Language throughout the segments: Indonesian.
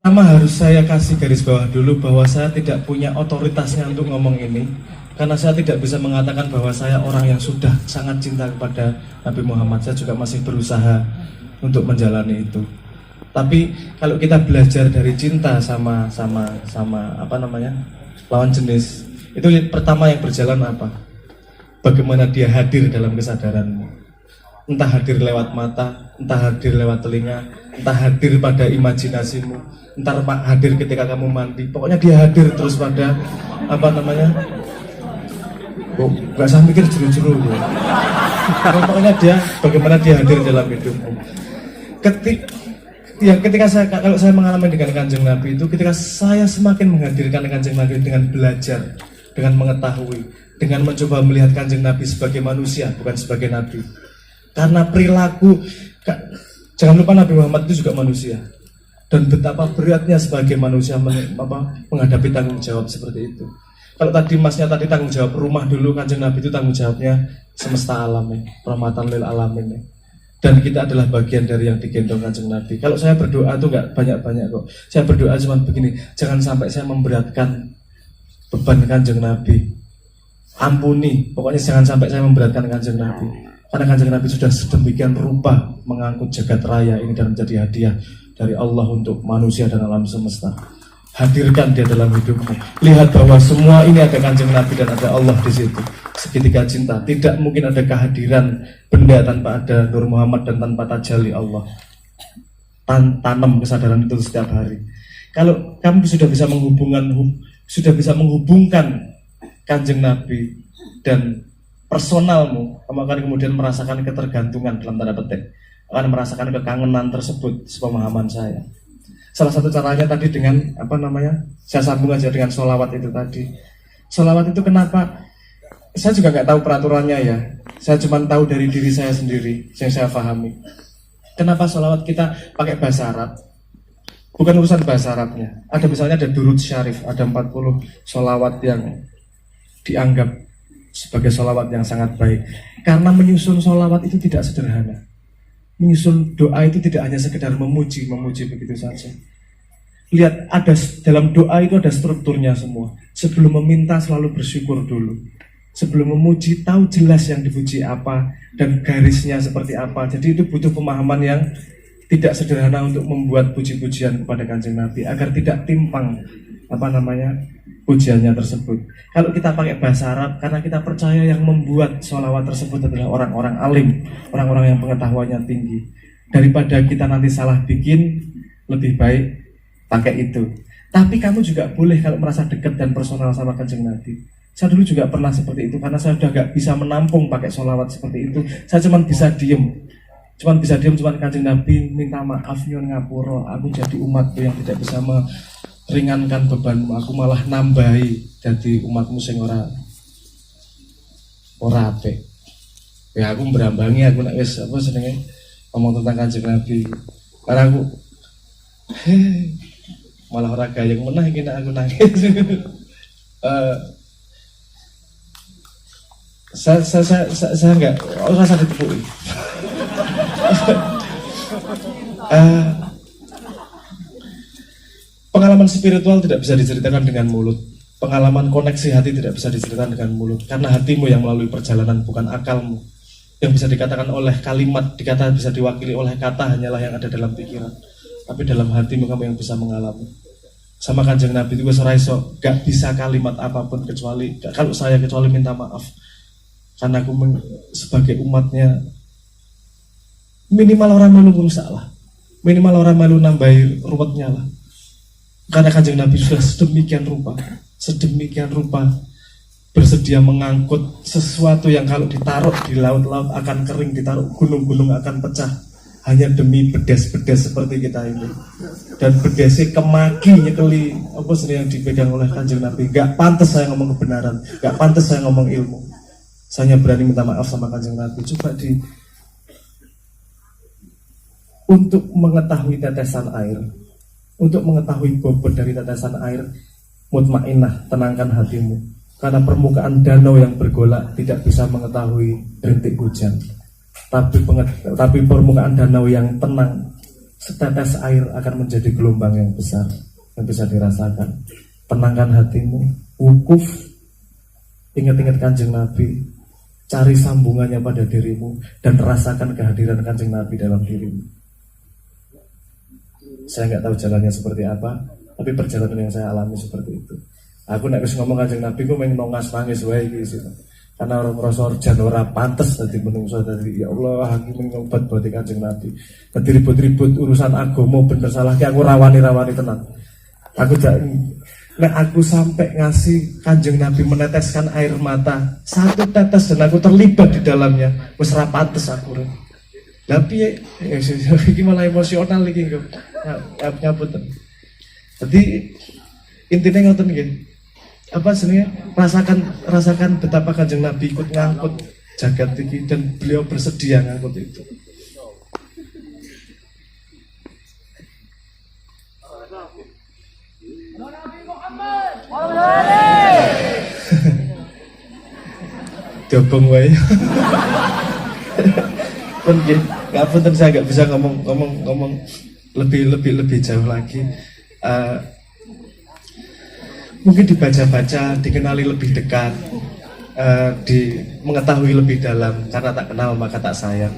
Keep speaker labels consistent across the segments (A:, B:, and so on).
A: Pertama harus saya kasih garis bawah dulu bahwa saya tidak punya otoritasnya untuk ngomong ini, karena saya tidak bisa mengatakan bahwa saya orang yang sudah sangat cinta kepada Nabi Muhammad. Saya juga masih berusaha untuk menjalani itu. Tapi kalau kita belajar dari cinta sama apa namanya, lawan jenis, itu pertama yang berjalan apa? Bagaimana dia hadir dalam kesadaranmu. Entah hadir lewat mata, entah hadir lewat telinga, entah hadir pada imajinasimu, entah hadir ketika kamu mandi. Pokoknya dia hadir terus pada apa namanya? Oh, gak usah mikir juru-juru. Pokoknya dia, bagaimana dia hadir dalam hidupmu. Ketika kalau saya mengalami dengan Kanjeng Nabi itu, ketika saya semakin menghadirkan Kanjeng Nabi dengan belajar, dengan mengetahui, dengan mencoba melihat Kanjeng Nabi sebagai manusia, bukan sebagai Nabi. Karena perilaku, jangan lupa Nabi Muhammad itu juga manusia. Dan betapa beratnya sebagai manusia menghadapi tanggung jawab seperti itu. Kalau tadi masnya tadi tanggung jawab rumah dulu, Kanjeng Nabi itu tanggung jawabnya semesta alam ya, rahmatan lil alamin ya. Dan kita adalah bagian dari yang digendong Kanjeng Nabi. Kalau saya berdoa tuh nggak banyak-banyak kok. Saya berdoa cuma begini, jangan sampai saya memberatkan beban Kanjeng Nabi. Ampuni, pokoknya jangan sampai saya memberatkan Kanjeng Nabi. Karena Kanjeng Nabi sudah sedemikian rupa mengangkut jagat raya ini dan menjadi hadiah dari Allah untuk manusia dan alam semesta. Hadirkan dia dalam hidupmu. Lihat bahwa semua ini ada Kanjeng Nabi dan ada Allah di situ. Segitiga cinta. Tidak mungkin ada kehadiran benda tanpa ada Nur Muhammad dan tanpa tajalli Allah. Tanam kesadaran itu setiap hari. Kalau kamu sudah bisa menghubungkan Kanjeng Nabi dan personalmu, kamu akan kemudian merasakan ketergantungan dalam tanda petik, akan merasakan kekangenan tersebut, sepemahaman saya. Salah satu caranya tadi dengan apa namanya, saya sambung aja dengan sholawat itu tadi. Sholawat itu kenapa? Saya juga nggak tahu peraturannya ya. Saya cuma tahu dari diri saya sendiri, yang saya pahami. Kenapa sholawat kita pakai bahasa Arab? Bukan urusan bahasa Arabnya. Ada misalnya ada durud syarif, ada 40 sholawat yang dianggap sebagai sholawat yang sangat baik. Karena menyusun sholawat itu tidak sederhana. Menyusun doa itu tidak hanya sekedar memuji begitu saja. Lihat, ada dalam doa itu ada strukturnya semua. Sebelum meminta selalu bersyukur dulu. Sebelum memuji tahu jelas yang dipuji apa dan garisnya seperti apa. Jadi itu butuh pemahaman yang tidak sederhana untuk membuat puji-pujian kepada Kanjeng Nabi agar tidak timpang pujiannya tersebut. Kalau kita pakai bahasa Arab, karena kita percaya yang membuat sholawat tersebut adalah orang-orang alim, orang-orang yang pengetahuannya tinggi. Daripada kita nanti salah bikin, lebih baik pakai itu. Tapi kamu juga boleh kalau merasa dekat dan personal sama Kanjeng Nabi. Saya dulu juga pernah seperti itu, karena saya sudah gak bisa menampung pakai sholawat seperti itu. Saya cuma bisa diem, cuma Kanjeng Nabi minta maaf nyuwun ngapura, aku jadi umatku yang tidak bisa ringankan bebanmu, aku malah nambahi jadi umatmu sing ora apik. Ya aku berambangi, aku nek wis apa senenge ngomong tentang Kanjeng Nabi. Karena aku malah ora gayeng meneh iki nek aku nangis. Saya enggak rasa ditepuki. Pengalaman spiritual tidak bisa diceritakan dengan mulut. Pengalaman koneksi hati tidak bisa diceritakan dengan mulut. Karena hatimu yang melalui perjalanan, bukan akalmu. Yang bisa dikatakan oleh kalimat, bisa diwakili oleh kata hanyalah yang ada dalam pikiran. Tapi dalam hatimu kamu yang bisa mengalami. Sama Kanjeng Nabi itu ora iso, gak bisa kalimat apapun kecuali minta maaf. Karena aku sebagai umatnya minimal orang malu merusak lah. Minimal orang malu nambahi ruwetnya lah. Karena Kanjeng Nabi sudah sedemikian rupa bersedia mengangkut sesuatu yang kalau ditaruh di laut-laut akan kering, ditaruh gunung-gunung akan pecah, hanya demi bedes-bedes seperti kita ini. Dan bedesnya kemaki nyekeli apa yang dipegang oleh Kanjeng Nabi. Gak pantas saya ngomong kebenaran, gak pantas saya ngomong ilmu. Saya berani minta maaf sama Kanjeng Nabi. Coba untuk mengetahui tetesan air, untuk mengetahui bobot dari tetesan air, mutmainnah, tenangkan hatimu. Karena permukaan danau yang bergolak tidak bisa mengetahui rintik hujan. Tapi permukaan danau yang tenang setetes air akan menjadi gelombang yang besar yang bisa dirasakan. Tenangkan hatimu, wukuf, ingat-ingat Kanjeng Nabi, cari sambungannya pada dirimu dan rasakan kehadiran Kanjeng Nabi dalam dirimu. Saya nggak tahu jalannya seperti apa, tapi perjalanan yang saya alami seperti itu. Aku nek wis ngomong Kanjeng Nabi ku mung nongas nangis wae iki. Karena orang merasa orjan ora pantes dadi menungso dadi ya Allah aku mengobat buat Kanjeng Nabi. Dadi ribut-ribut urusan agama bener salah ki aku rawani-rawani tenan. Aku nek aku sampai ngasih Kanjeng Nabi meneteskan air mata satu tetes dan aku terlibat di dalamnya, wis ra pantes aku. Lah piye iki malah emosional iki kok. Ngapunten. Jadi intinya ngoten nggih. Apa sebenarnya rasakan betapa Kanjeng Nabi ikut ngangkut jagat ini dan beliau bersedia ngangkut itu. Diobong wae. Pun nggih, ngapunten saya nggak bisa ngomong lebih jauh lagi. Mungkin dibaca-baca, dikenali lebih dekat, mengetahui lebih dalam. Karena tak kenal maka tak sayang.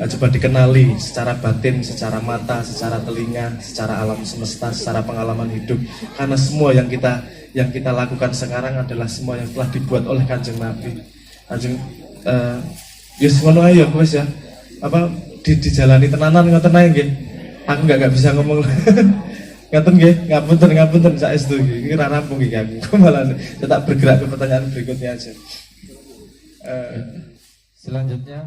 A: Coba dikenali secara batin, secara mata, secara telinga, secara alam semesta, secara pengalaman hidup. Karena semua yang kita lakukan sekarang adalah semua yang telah dibuat oleh Kanjeng Nabi. Kanjeng, yes ngono ayo wes ya. Apa dijalani tenanan ngoten ae nggih. Aku nggak bisa ngomong. Ngapunten nggih, ngapunten saestu iki. Iki ra rampung iki aku. Malah tetap bergerak ke pertanyaan berikutnya aja. Selanjutnya